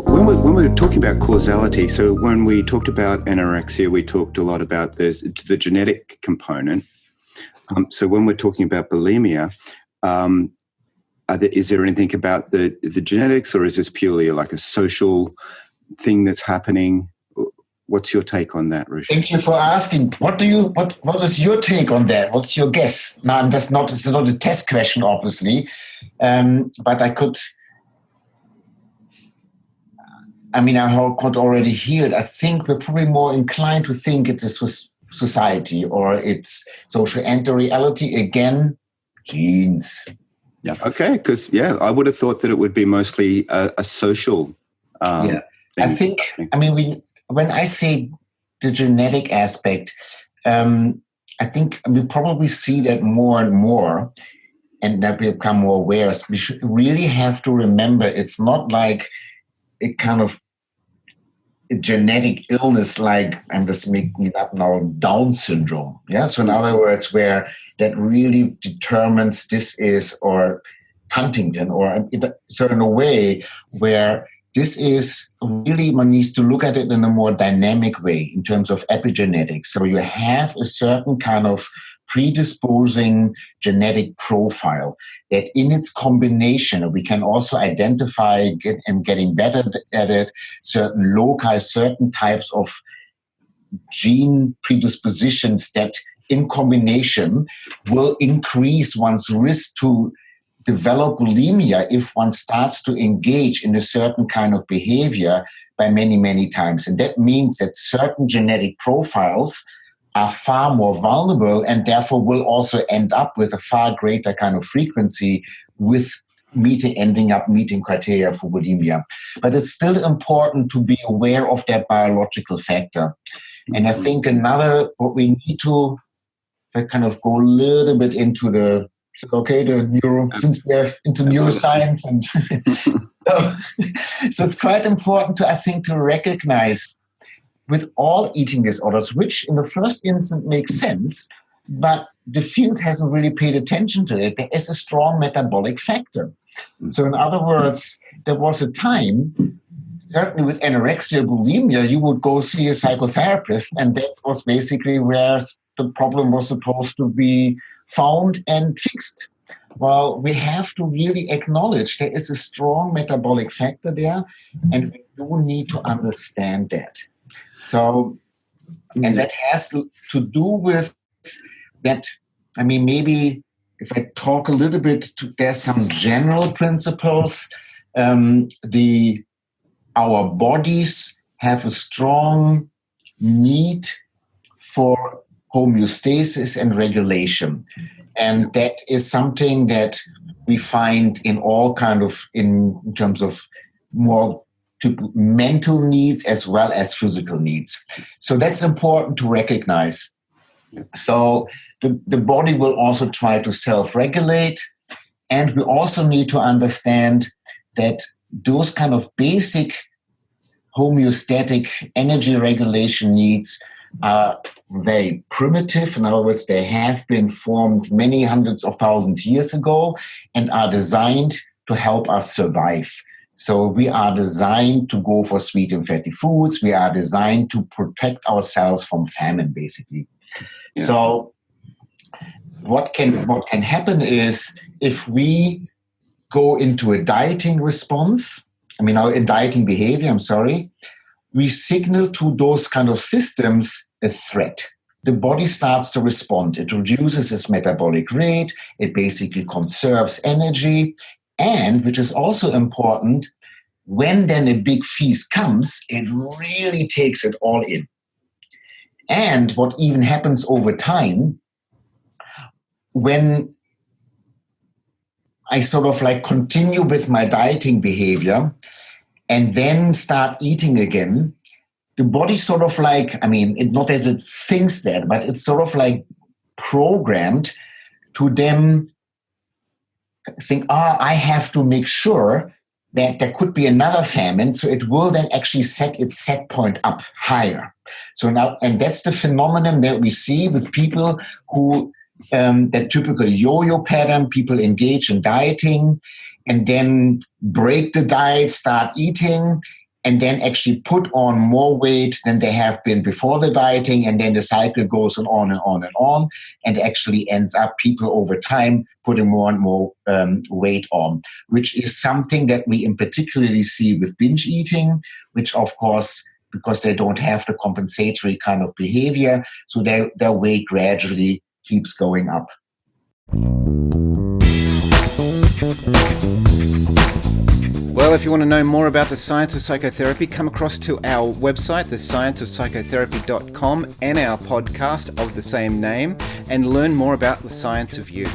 When we're talking about causality, so when we talked about anorexia, we talked a lot about the genetic component. So when we're talking about bulimia, is there anything about the genetics, or is this purely like a social thing that's happening? What's your take on that, Roger? Thank you for asking. What is your take on that? What's your guess? Now, it's not a test question, obviously, but I could already hear it. I think we're probably more inclined to think it's a society or it's social reality. Again, genes. Yeah. Okay. Because I would have thought that it would be mostly a social. Thing. I think. When I say the genetic aspect, I think we probably see that more and more, and that we become more aware. We should really have to remember it's not like a kind of a genetic illness, like I'm just making it up now, Down syndrome. Yeah. So in other words, where that really determines this is, or Huntington, or so in a way where this is really, one needs to look at it in a more dynamic way in terms of epigenetics. So you have a certain kind of predisposing genetic profile that in its combination, we can also identify and getting better at it, certain loci, certain types of gene predispositions that in combination will increase one's risk to develop bulimia if one starts to engage in a certain kind of behavior by many, many times. And that means that certain genetic profiles are far more vulnerable and therefore will also end up with a far greater kind of frequency with ending up meeting criteria for bulimia. But it's still important to be aware of that biological factor. And I think what we need to kind of go a little bit into the since we're into neuroscience, and so it's quite important to recognize with all eating disorders, which in the first instance makes sense, but the field hasn't really paid attention to it. There is a strong metabolic factor. So in other words, there was a time, certainly with anorexia, bulimia, you would go see a psychotherapist, and that was basically where the problem was supposed to be found and fixed. Well, we have to really acknowledge there is a strong metabolic factor there, and we do need to understand that. So, and that has to do with that. Maybe if I talk a little bit, there's some general principles. Our bodies have a strong need for homeostasis and regulation. And that is something that we find in all in terms of more mental needs as well as physical needs. So that's important to recognize. So the body will also try to self-regulate. And we also need to understand that those kind of basic homeostatic energy regulation needs are very primitive. In other words, they have been formed many hundreds of thousands of years ago and are designed to help us survive. So we are designed to go for sweet and fatty foods. We are designed to protect ourselves from famine, basically. Yeah. So what can happen is if we go into a dieting response, a dieting behavior, we signal to those kind of systems a threat. The body starts to respond. It reduces its metabolic rate. It basically conserves energy. And, which is also important, when then a big feast comes, it really takes it all in. And what even happens over time, when I continue with my dieting behavior and then start eating again, the body not that it thinks that, but it's programmed to then think, I have to make sure that there could be another famine, so it will then actually set its set point up higher. So now, and that's the phenomenon that we see with people who, that typical yo-yo pattern, people engage in dieting, and then break the diet, start eating, and then actually put on more weight than they have been before the dieting, and then the cycle goes on and on and on, and actually ends up people over time putting more and more weight on, which is something that we in particularly see with binge eating, which of course, because they don't have the compensatory kind of behavior, so their weight gradually keeps going up. Well, if you want to know more about the science of psychotherapy, come across to our website, thescienceofpsychotherapy.com, and our podcast of the same name, and learn more about the science of you.